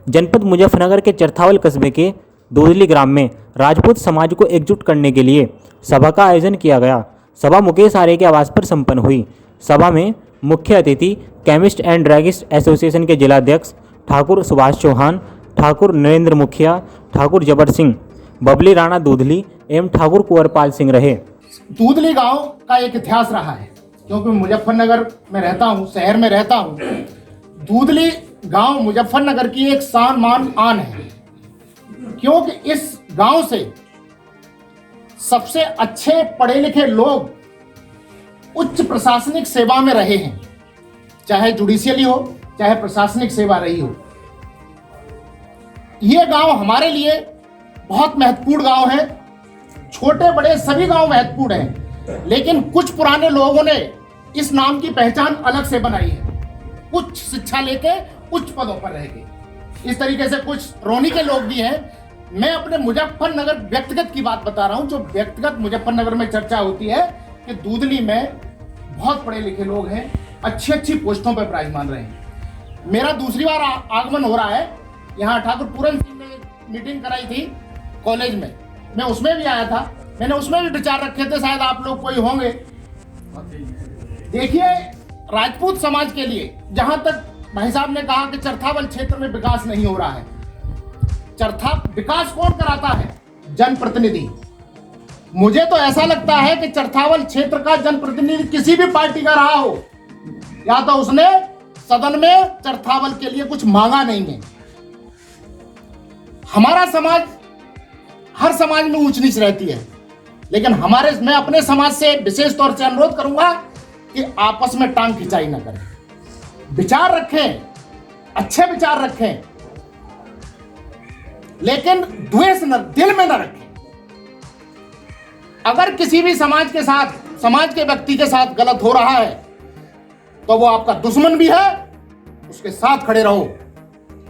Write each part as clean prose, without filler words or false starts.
जनपद मुजफ्फरनगर के चरथावल कस्बे के दूधली ग्राम में राजपूत समाज को एकजुट करने के लिए सभा का आयोजन किया गया। सभा मुकेश आर्य के आवास पर संपन्न हुई। सभा में मुख्य अतिथि केमिस्ट एंड ड्रगिस्ट एसोसिएशन के जिलाध्यक्ष ठाकुर सुभाष चौहान, ठाकुर नरेंद्र मुखिया, ठाकुर जबर सिंह, बबली राणा दूधली एवं ठाकुर कुंवरपाल सिंह रहे। दूधली गांव का एक इतिहास रहा है, क्योंकि मुजफ्फरनगर में रहता हूं, शहर में रहता हूं। दूधली गांव मुजफ्फरनगर की एक शान मान आन है, क्योंकि इस गांव से सबसे अच्छे पढ़े लिखे लोग उच्च प्रशासनिक सेवा में रहे हैं, चाहे जुडिशियली हो, चाहे प्रशासनिक सेवा रही हो। यह गांव हमारे लिए बहुत महत्वपूर्ण गांव है। छोटे बड़े सभी गांव महत्वपूर्ण हैं, लेकिन कुछ पुराने लोगों ने इस नाम की पहचान अलग से बनाई है। उच्च शिक्षा लेके उच्च पदों पर रह गए। इस तरीके से कुछ रोनी के लोग भी हैं। मैं अपने मुजफ्फरनगर व्यक्तिगत की बात बता रहा हूं। जो व्यक्तिगत मुजफ्फरनगर में चर्चा होती है कि दूधली में बहुत पढ़े लिखे लोग हैं, अच्छी अच्छी पोस्टों पर विराजमान रहे हैं। मेरा दूसरी बार आगमन हो रहा है। यहाँ ठाकुर पूरन सिंह ने मीटिंग कराई थी कॉलेज में, मैं उसमें भी आया था। मैंने उसमें भी विचार रखे थे, शायद आप लोग कोई होंगे। देखिए, राजपूत समाज के लिए जहां तक भाई साहब ने कहा कि चरथावल क्षेत्र में विकास नहीं हो रहा है, विकास कौन कराता है? जनप्रतिनिधि। मुझे तो ऐसा लगता है कि चरथावल क्षेत्र का जनप्रतिनिधि किसी भी पार्टी का रहा हो, या तो उसने सदन में चरथावल के लिए कुछ मांगा नहीं है। हमारा समाज, हर समाज में ऊंच नीच रहती है, लेकिन मैं अपने समाज से विशेष तौर से अनुरोध करूंगा कि आपस में टांग खिंचाई ना करें, विचार रखें, अच्छे विचार रखें, लेकिन द्वेष न दिल में न रखें। अगर किसी भी समाज के साथ, समाज के व्यक्ति के साथ गलत हो रहा है, तो वो आपका दुश्मन भी है, उसके साथ खड़े रहो,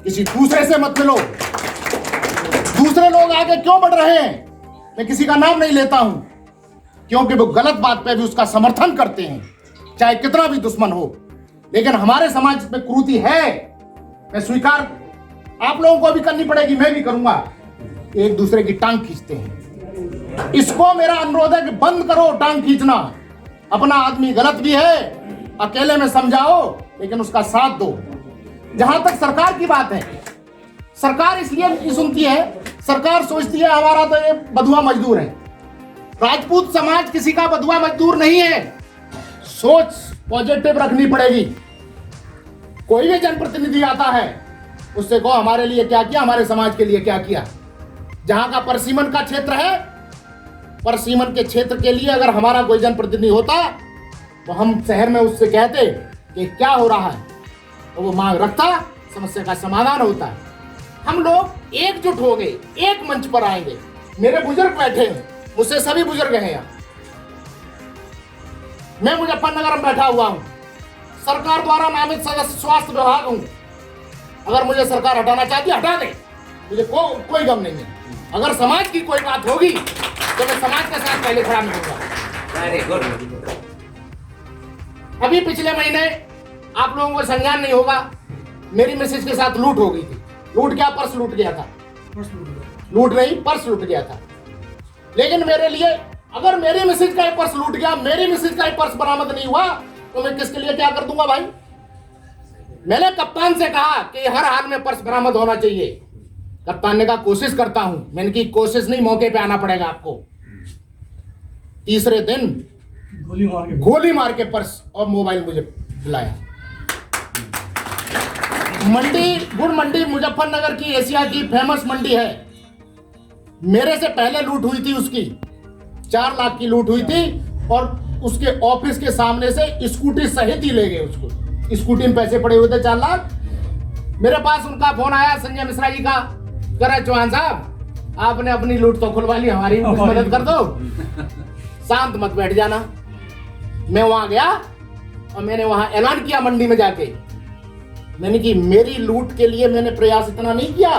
किसी दूसरे से मत मिलो। दूसरे लोग आगे क्यों बढ़ रहे हैं, मैं किसी का नाम नहीं लेता हूं, क्योंकि वो गलत बात पे भी उसका समर्थन करते हैं, चाहे कितना भी दुश्मन हो। लेकिन हमारे समाज में कुरीति है, मैं स्वीकार आप लोगों को भी करनी पड़ेगी, मैं भी करूंगा। एक दूसरे की टांग खींचते हैं। इसको मेरा अनुरोध है कि बंद करो टांग खींचना। अपना आदमी गलत भी है, अकेले में समझाओ, लेकिन उसका साथ दो। जहां तक सरकार की बात है, सरकार इसलिए नहीं सुनती है, सरकार सोचती है हमारा तो ये बधुआ मजदूर है। राजपूत समाज किसी का बधुआ मजदूर नहीं है। सोच पॉजिटिव रखनी पड़ेगी। कोई भी जनप्रतिनिधि आता है, उससे कहो हमारे लिए क्या किया, हमारे समाज के लिए क्या किया। जहां का परसीमन का क्षेत्र है, परसीमन के क्षेत्र के लिए अगर हमारा कोई जनप्रतिनिधि होता, तो हम शहर में उससे कहते कि क्या हो रहा है, तो वो मांग रखता, समस्या का समाधान होता है। हम लोग एकजुट हो गए, एक मंच पर आएंगे। मेरे बुजुर्ग बैठे हैं, मुझसे सभी बुजुर्ग हैं यहाँ। मैं मुजफ्फरनगर में बैठा हुआ हूं, सरकार द्वारा नामित सदस्य स्वास्थ्य विभाग हूं। अगर मुझे सरकार हटाना चाहती है, हटा दे, मुझे कोई गम नहीं है। अगर समाज की कोई बात होगी तो मैं समाज के साथ पहले खड़ा नहीं होगा। अभी पिछले महीने आप लोगों को संज्ञान नहीं होगा, मेरी मिसेज के साथ लूट हो गई थी। लूट क्या, पर्स लूट गया था। लूट नहीं, पर्स लूट गया था। लेकिन मेरे लिए, अगर मेरी मिसेज का पर्स लूट गया, मेरी मिसेज का पर्स बरामद नहीं हुआ, तो मैं किसके लिए क्या कर दूंगा भाई? मैंने कप्तान से कहा कि हर हाल में पर्स बरामद होना चाहिए। कप्तान ने कहा कोशिश करता हूं। मैंने की कोशिश नहीं, मौके पे आना पड़ेगा आपको। तीसरे दिन गोली मार के पर्स और मोबाइल मुझे दिलाया। मंडी, गुड़ मंडी मुजफ्फरनगर की एशिया की फेमस मंडी है। मेरे से पहले लूट हुई थी उसकी, 4 लाख की लूट हुई थी, और उसके ऑफिस के सामने से स्कूटी सहित ही ले गए उसको। स्कूटी में पैसे पड़े हुए थे 4 लाख। मेरे पास उनका फोन आया, संजय मिश्रा जी का, कह रहे चौहान साहब आपने अपनी लूट तो खुलवा ली, हमारी भी कुछ मदद कर दो, शांत मत बैठ जाना। मैं वहां गया और मैंने वहां ऐलान किया मंडी में जाके, मैंने कि मेरी लूट के लिए मैंने प्रयास इतना नहीं किया,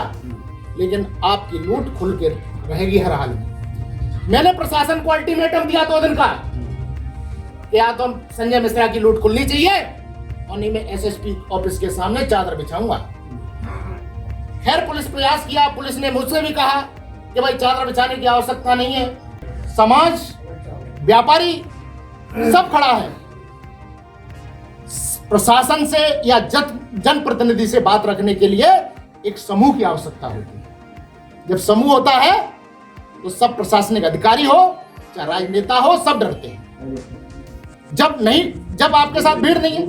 लेकिन आपकी लूट खुल के रहेगी हर हाल में। मैंने प्रशासन को अल्टीमेटम दिया 2 दिन का, या तो संजय मिश्रा की लूट खुलनी चाहिए और नहीं मैं एसएसपी ऑफिस के सामने चादर बिछाऊंगा। खैर पुलिस प्रयास किया, पुलिस ने मुझसे भी कहा कि भाई चादर बिछाने की आवश्यकता नहीं है। समाज, व्यापारी सब खड़ा है। प्रशासन से या जनप्रतिनिधि से बात रखने के लिए एक समूह की आवश्यकता होती है। जब समूह होता है तो सब प्रशासनिक अधिकारी हो चाहे राजनेता हो, सब डरते हैं। जब आपके साथ भीड़ नहीं है,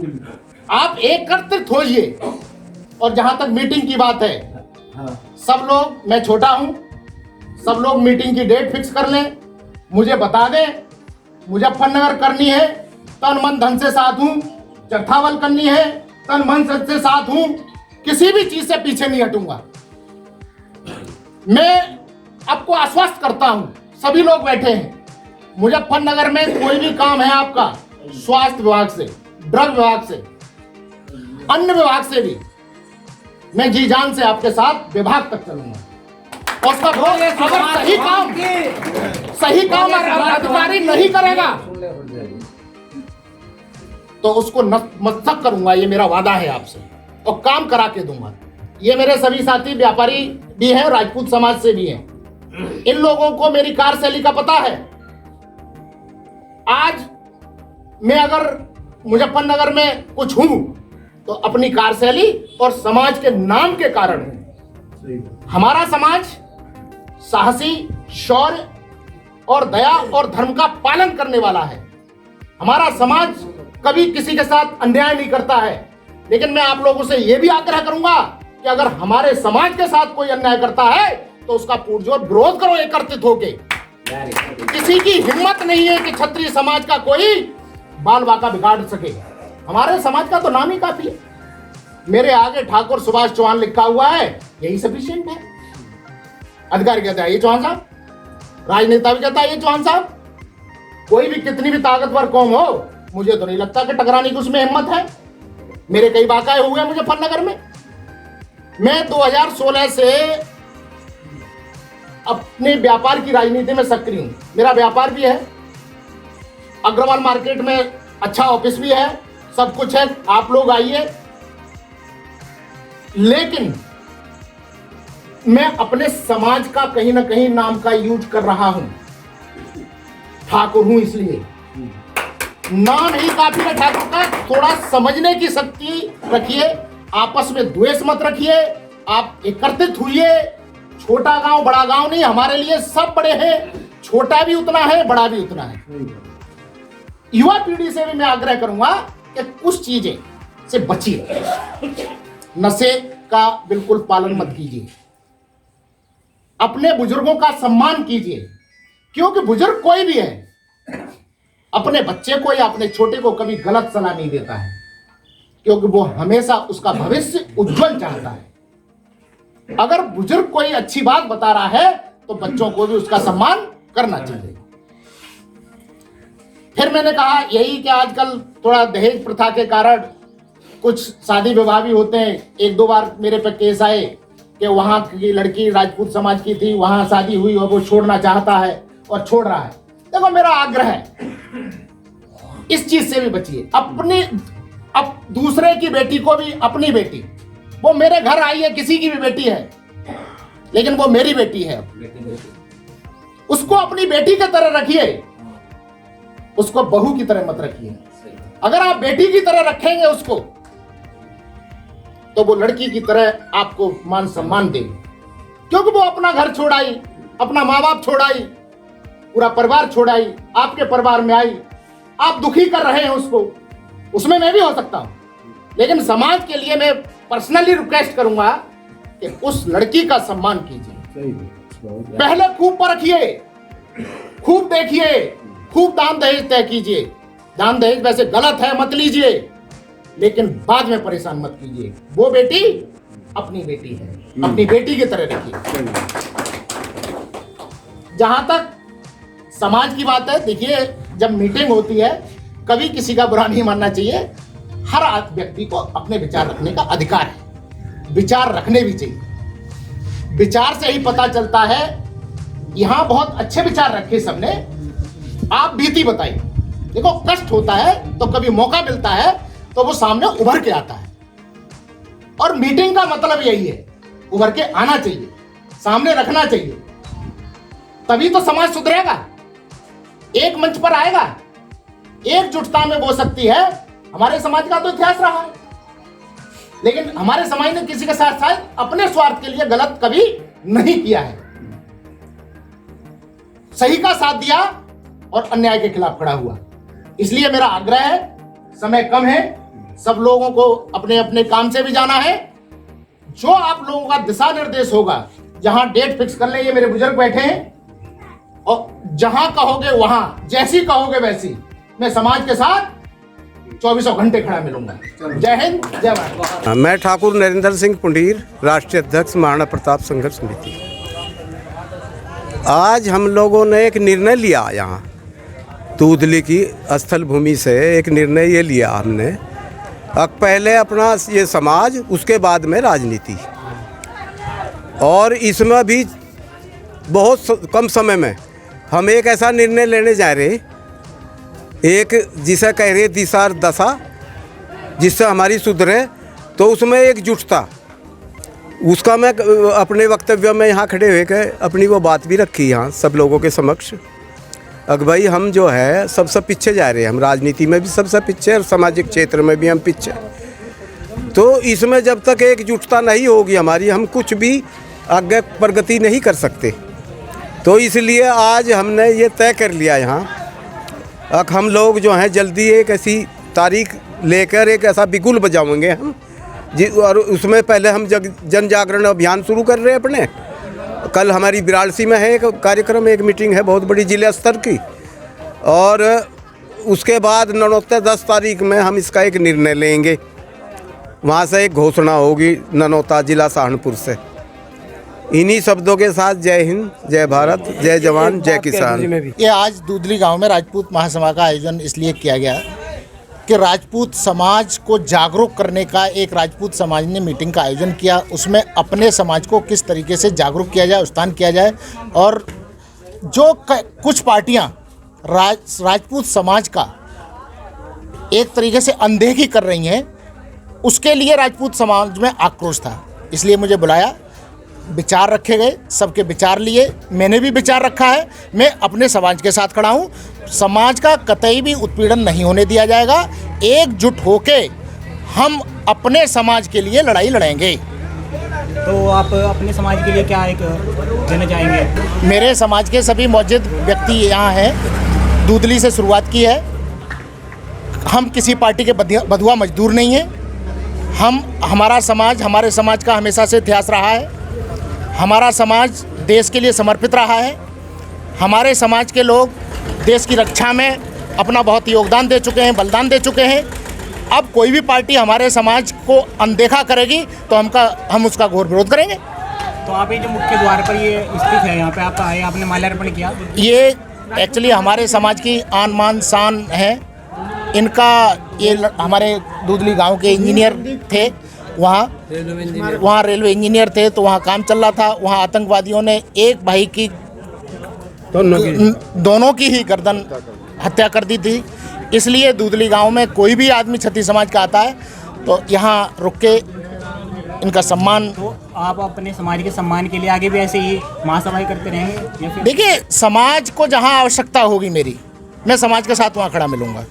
आप एकत्रित होइए। और जहां तक मीटिंग की बात है, सब लोग, मैं छोटा हूं, सब लोग मीटिंग की डेट फिक्स कर लें, मुझे बता दें। मुजफ्फरनगर करनी है, तन मन धन से साथ हूं। चरथावल करनी है, तन मन से साथ हूं। किसी भी चीज से पीछे नहीं हटूंगा। मैं आपको आश्वस्त करता हूं, सभी लोग बैठे हैं, मुजफ्फरनगर में कोई भी काम है आपका, स्वास्थ्य विभाग से, ड्रग विभाग से, अन्य विभाग से भी, मैं जी जान से आपके साथ विभाग तक चलूंगा। और सब लोग अगर सही काम अधिकारी नहीं करेगा तो उसको मस्तक करूंगा, ये मेरा वादा है आपसे, और काम करा के दूंगा। ये मेरे सभी साथी व्यापारी भी हैं, राजपूत समाज से भी हैं। इन लोगों को मेरी कार्यशैली का पता है। आज मैं अगर मुजफ्फरनगर में कुछ हूं तो अपनी कार्यशैली और समाज के नाम के कारण हूं। हमारा समाज साहसी, शौर्य और दया और धर्म का पालन करने वाला है। हमारा समाज कभी किसी के साथ अन्याय नहीं करता है। लेकिन मैं आप लोगों से यह भी आग्रह करूंगा कि अगर हमारे समाज के साथ कोई अन्याय करता है तो उसका पुरजोर विरोध करो, एकत्रित होके। किसी की हिम्मत नहीं है कि क्षत्रिय समाज का कोई बाल बाका बिगाड़ सके। हमारे समाज का तो नाम ही काफी है। मेरे आगे ठाकुर सुभाष चौहान लिखा हुआ है, यही सफिशिएंट है। अधिकारी कहता है ये चौहान साहब, राजनेता भी कहता है ये चौहान साहब। कोई भी कितनी भी ताकतवर कौम हो, मुझे तो नहीं लगता कि टकराने की उसमें हिम्मत है। मेरे कई वाकये हुए हैं मुजफ्फरनगर में। मैं 2016 से अपने व्यापार की राजनीति में सक्रिय हूं। मेरा व्यापार भी है, अग्रवाल मार्केट में अच्छा ऑफिस भी है, सब कुछ है, आप लोग आइए। लेकिन मैं अपने समाज का कहीं ना कहीं नाम का यूज कर रहा हूं। ठाकुर हूं इसलिए, नाम ही काफी है ठाकुर का। थोड़ा समझने की शक्ति रखिए, आपस में द्वेष मत रखिए, आप एकत्रित हुइए। छोटा गांव बड़ा गांव नहीं, हमारे लिए सब बड़े हैं, छोटा भी उतना है, बड़ा भी उतना है। युवा पीढ़ी से भी मैं आग्रह करूंगा कि कुछ चीजें से बचिए। नशे का बिल्कुल पालन मत कीजिए, अपने बुजुर्गों का सम्मान कीजिए, क्योंकि बुजुर्ग कोई भी है अपने बच्चे को या अपने छोटे को कभी गलत सलाह नहीं देता है, क्योंकि वो हमेशा उसका भविष्य उज्जवल चाहता है। अगर बुजुर्ग कोई अच्छी बात बता रहा है तो बच्चों को भी उसका सम्मान करना चाहिए। फिर मैंने कहा यही कि आजकल थोड़ा दहेज प्रथा के कारण कुछ शादी विवाह भी होते हैं। एक दो बार मेरे पे केस आए कि वहां की लड़की राजपूत समाज की थी, वहां शादी हुई और वो छोड़ना चाहता है और छोड़ रहा है। देखो मेरा आग्रह है इस चीज से भी बचिए। अब दूसरे की बेटी को भी अपनी बेटी, वो मेरे घर आई है, किसी की भी बेटी है, लेकिन वो मेरी बेटी है, उसको अपनी बेटी की तरह रखिए, उसको बहू की तरह मत रखिए। अगर आप बेटी की तरह रखेंगे उसको तो वो लड़की की तरह आपको मान सम्मान देगी, क्योंकि वो अपना घर छोड़ाई, अपना माँ बाप छोड़ाई, पूरा परिवार छोड़ाई, आपके परिवार में आई, आप दुखी कर रहे हैं उसको। उसमें मैं भी हो सकता हूं, लेकिन समाज के लिए मैं पर्सनली रिक्वेस्ट करूंगा कि उस लड़की का सम्मान कीजिए। पहले खूब परखिए, खूब देखिए, खूब दान दहेज तय कीजिए। दान दहेज वैसे गलत है, मत लीजिए, लेकिन बाद में परेशान मत कीजिए। वो बेटी अपनी बेटी है, अपनी बेटी की तरह रखिए। जहां तक समाज की बात है, देखिए जब मीटिंग होती है कभी किसी का बुरा नहीं मानना चाहिए। हर व्यक्ति को अपने विचार रखने का अधिकार है, विचार रखने भी चाहिए। विचार से ही पता चलता है। यहां बहुत अच्छे विचार रखे सबने, आप बीती बताइए। देखो कष्ट होता है तो कभी मौका मिलता है तो वो सामने उभर के आता है, और मीटिंग का मतलब यही है उभर के आना चाहिए, सामने रखना चाहिए, तभी तो समाज सुधरेगा, एक मंच पर आएगा, एकजुटता में हो सकती है। हमारे समाज का तो इतिहास रहा है, लेकिन हमारे समाज ने किसी के साथ शायद अपने स्वार्थ के लिए गलत कभी नहीं किया है, सही का साथ दिया और अन्याय के खिलाफ खड़ा हुआ। इसलिए मेरा आग्रह है, समय कम है, सब लोगों को अपने अपने काम से भी जाना है। जो आप लोगों का दिशा निर्देश होगा, जहां डेट फिक्स कर ले, ये मेरे बुजुर्ग बैठे हैं, और जहां कहोगे वहां, जैसी कहोगे वैसी, मैं समाज के साथ 24 घंटे खड़ा मिलूंगा। जय हिंद, जय भारत। मैं ठाकुर नरेंद्र सिंह पुंडीर, राष्ट्रीय अध्यक्ष महाराणा प्रताप संघर्ष समिति। आज हम लोगों ने एक निर्णय लिया, यहाँ दूधली की स्थल भूमि से एक निर्णय ये लिया हमने, अब पहले अपना ये समाज, उसके बाद में राजनीति। और इसमें भी बहुत कम समय में हम एक ऐसा निर्णय लेने जा रहे, एक जिसे कह रहे दिशा दशा, जिससे हमारी सुधरे, तो उसमें एकजुटता, उसका मैं अपने वक्तव्य में यहाँ खड़े हुए के अपनी वो बात भी रखी यहाँ सब लोगों के समक्ष। अगर भाई हम जो है सबसे पीछे जा रहे हैं, हम राजनीति में भी सबसे पीछे और सामाजिक क्षेत्र में भी हम पीछे, तो इसमें जब तक एकजुटता नहीं होगी हमारी, हम कुछ भी आगे प्रगति नहीं कर सकते। तो इसलिए आज हमने ये तय कर लिया यहाँ, अब हम लोग जो हैं जल्दी एक ऐसी तारीख लेकर एक ऐसा बिगुल बजाएंगे हम जी, और उसमें पहले हम जन जागरण अभियान शुरू कर रहे हैं अपने। कल हमारी वाराणसी में है एक कार्यक्रम, एक मीटिंग है बहुत बड़ी जिला स्तर की, और उसके बाद 10 तारीख में हम इसका एक निर्णय लेंगे, वहाँ से एक घोषणा होगी ननौता जिला सहारनपुर से। इन्हीं शब्दों के साथ जय हिंद, जय भारत, जय जवान, जय किसान। ये आज दूधली गांव में राजपूत महासभा का आयोजन इसलिए किया गया कि राजपूत समाज को जागरूक करने का एक राजपूत समाज ने मीटिंग का आयोजन किया। उसमें अपने समाज को किस तरीके से जागरूक किया जाए, उत्थान किया जाए, और जो कुछ पार्टियां राजपूत समाज का एक तरीके से अनदेखी कर रही हैं, उसके लिए राजपूत समाज में आक्रोश था। इसलिए मुझे बुलाया, विचार रखे गए, सबके विचार लिए, मैंने भी विचार रखा है। मैं अपने समाज के साथ खड़ा हूँ, समाज का कतई भी उत्पीड़न नहीं होने दिया जाएगा। एकजुट होके हम अपने समाज के लिए लड़ाई लड़ेंगे। तो आप अपने समाज के लिए क्या एक देना चाहेंगे? मेरे समाज के सभी मौजूद व्यक्ति यहाँ हैं, दूधली से शुरुआत की है। हम किसी पार्टी के बधुआ मजदूर नहीं हैं। हमारे समाज का हमेशा से इतिहास रहा है। हमारा समाज देश के लिए समर्पित रहा है। हमारे समाज के लोग देश की रक्षा में अपना बहुत योगदान दे चुके हैं, बलिदान दे चुके हैं। अब कोई भी पार्टी हमारे समाज को अनदेखा करेगी तो हम उसका घोर विरोध करेंगे। तो आप ये जो मुख्य द्वार पर ये स्थित है, यहाँ पे आप आए, आपने माल्यार्पण किया, ये एक्चुअली हमारे समाज की आन मान शान है। इनका ये हमारे दूधली गांव के इंजीनियर थे, वहाँ रेलवे इंजीनियर थे, तो वहाँ काम चल रहा था। वहाँ आतंकवादियों ने एक भाई की दोनों की ही गर्दन हत्या कर दी थी। इसलिए दूधली गांव में कोई भी आदमी क्षत्रिय समाज का आता है तो यहाँ रुक के इनका सम्मान। तो आप अपने समाज के सम्मान के लिए आगे भी ऐसे ही महासभाएं करते रहेंगे या फिर? देखिए, समाज को जहाँ आवश्यकता होगी मेरी, मैं समाज के साथ वहाँ खड़ा मिलूंगा।